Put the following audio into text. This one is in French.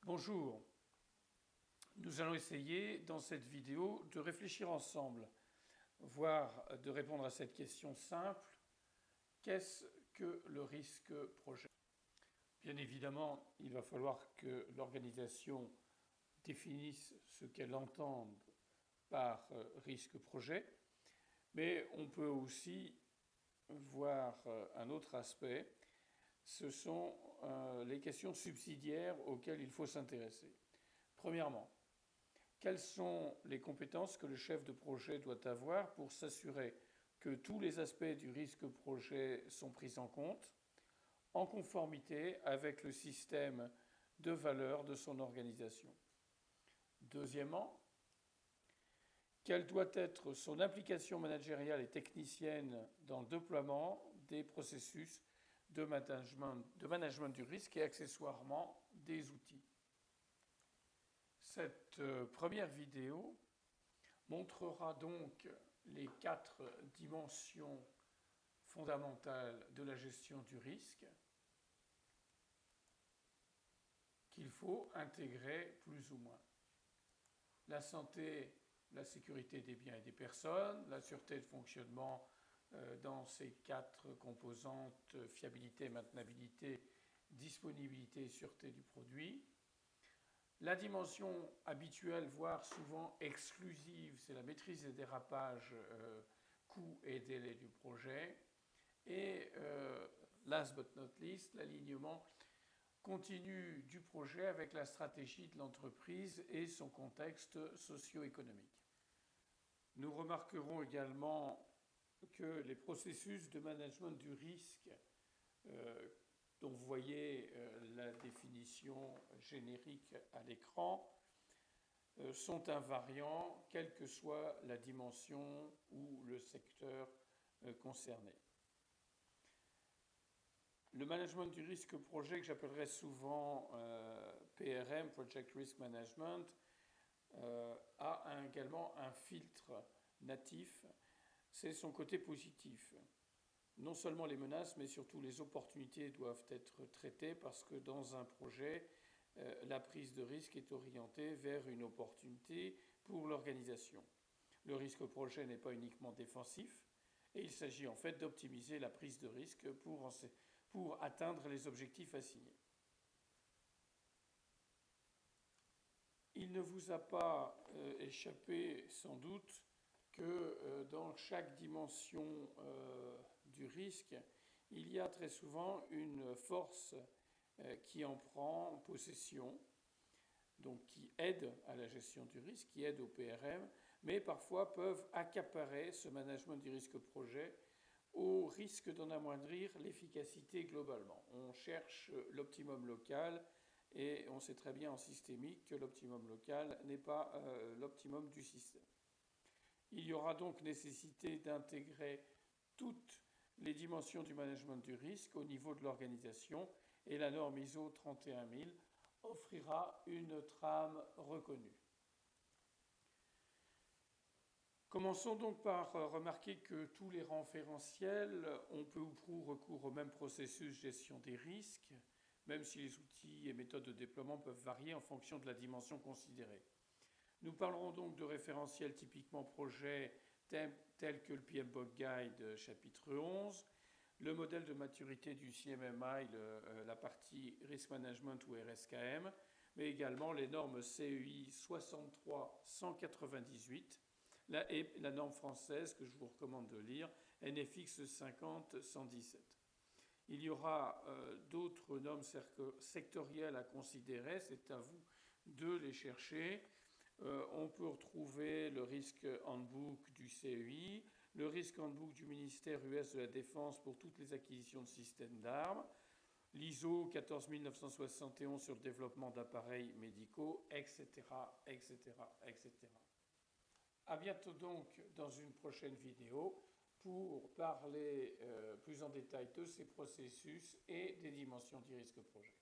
Bonjour, nous allons essayer dans cette vidéo de réfléchir ensemble, voire de répondre à cette question simple: qu'est-ce que le risque projet? Bien évidemment, il va falloir que l'organisation définisse ce qu'elle entend par risque projet, mais on peut aussi voir un autre aspect. Ce sont les questions subsidiaires auxquelles il faut s'intéresser. Premièrement, quelles sont les compétences que le chef de projet doit avoir pour s'assurer que tous les aspects du risque projet sont pris en compte, en conformité avec le système de valeurs de son organisation? Deuxièmement, quelle doit être son implication managériale et technicienne dans le déploiement des processus de management du risque et accessoirement des outils? Cette première vidéo montrera donc les 4 dimensions fondamentales de la gestion du risque qu'il faut intégrer plus ou moins. La santé, la sécurité des biens et des personnes, la sûreté de fonctionnement dans ses 4 composantes: fiabilité, maintenabilité, disponibilité et sûreté du produit. La dimension habituelle, voire souvent exclusive, c'est la maîtrise des dérapages, coûts et délais du projet. Et last but not least, l'alignement continu du projet avec la stratégie de l'entreprise et son contexte socio-économique. Nous remarquerons également que les processus de management du risque, dont vous voyez la définition générique à l'écran, sont invariants, quelle que soit la dimension ou le secteur concerné. Le management du risque projet, que j'appellerais souvent PRM, Project Risk Management, a également un filtre natif, c'est son côté positif. Non seulement les menaces, mais surtout les opportunités doivent être traitées, parce que dans un projet, la prise de risque est orientée vers une opportunité pour l'organisation. Le risque projet n'est pas uniquement défensif, et il s'agit en fait d'optimiser la prise de risque pour atteindre les objectifs assignés. Il ne vous a pas échappé sans doute que dans chaque dimension du risque, il y a très souvent une force qui en prend possession, donc qui aide à la gestion du risque, qui aide au PRM, mais parfois peuvent accaparer ce management du risque projet au risque d'en amoindrir l'efficacité globalement. On cherche l'optimum local, et on sait très bien en systémique que l'optimum local n'est pas l'optimum du système. Il y aura donc nécessité d'intégrer toutes les dimensions du management du risque au niveau de l'organisation, et la norme ISO 31000 offrira une trame reconnue. Commençons donc par remarquer que tous les référentiels ont peu ou prou recours au même processus de gestion des risques, même si les outils et méthodes de déploiement peuvent varier en fonction de la dimension considérée. Nous parlerons donc de référentiels typiquement projet tels que le PMBOK Guide chapitre 11, le modèle de maturité du CMMI, la partie Risk Management ou RSKM, mais également les normes CEI 63-198 et la norme française que je vous recommande de lire, NFX 50-117. Il y aura d'autres normes sectorielles à considérer, c'est à vous de les chercher. On peut retrouver le Risk Handbook du CEI, le Risk Handbook du ministère US de la Défense pour toutes les acquisitions de systèmes d'armes, l'ISO 14971 sur le développement d'appareils médicaux, etc., etc., etc. À bientôt donc dans une prochaine vidéo pour parler plus en détail de ces processus et des dimensions du risque projet.